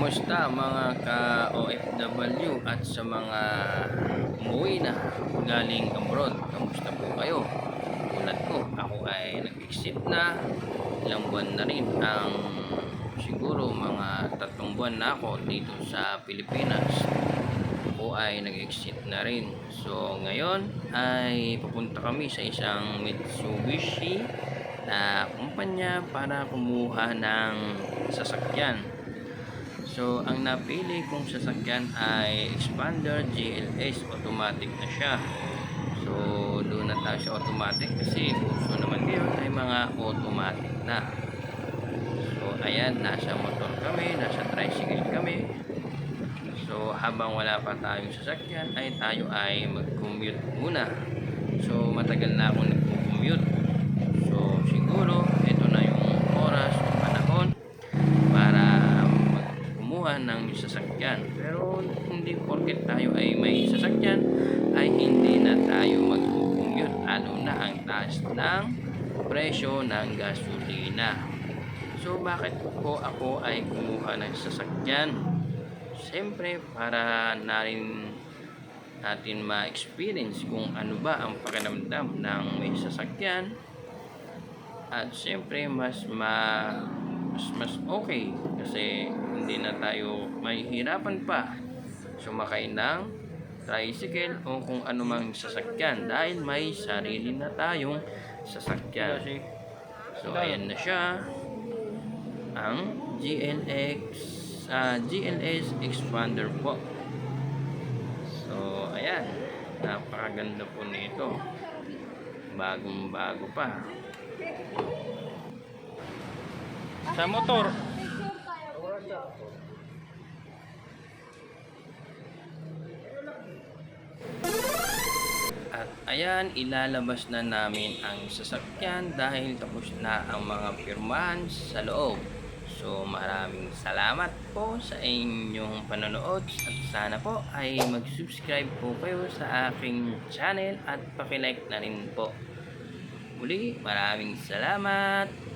Kamusta mga ka-OFW at sa mga umuwi na galing abroad? Kamusta po kayo? Tulad ko, ako ay nag-exit na. Ilang buwan na rin ang siguro mga 3 buwan na ako dito sa Pilipinas. Ako ay nag-exit na rin. So ngayon ay pupunta kami sa isang Mitsubishi na kumpanya para kumuha ng sasakyan. So, ang napili kong sasakyan ay Expander GLS. Automatic na siya. So, doon na tayo sa automatic kasi gusto naman ngayon ay mga automatic na. So, ayan, nasa motor kami, nasa tricycle kami. So, habang wala pa tayong sasakyan ay tayo ay mag-commute muna. So, matagal na akong nag-commute. So, siguro, ito na yung oras o panahon para ng sasakyan. Pero hindi porket tayo ay may sasakyan ay hindi na tayo mag-commute, lalo na ang taas ng presyo ng gasolina. So bakit po ako ay kumuha ng sasakyan? Siyempre para na rin natin ma-experience kung ano ba ang pakiramdam ng may sasakyan, at siyempre mas okay kasi hindi na tayo mahihirapan pa sumakay ng tricycle o kung ano mang sasakyan dahil may sarili na tayong sasakyan. So ayan na siya, ang GLS Expander po. So ayan, napakaganda po nito, bagong bago pa sa motor. At ayan, ilalabas na namin ang sasakyan dahil tapos na ang mga pirmahan sa loob. So maraming salamat po sa inyong panonood at sana po ay mag-subscribe po kayo sa aking channel at paki-like na rin po. Muli, maraming salamat.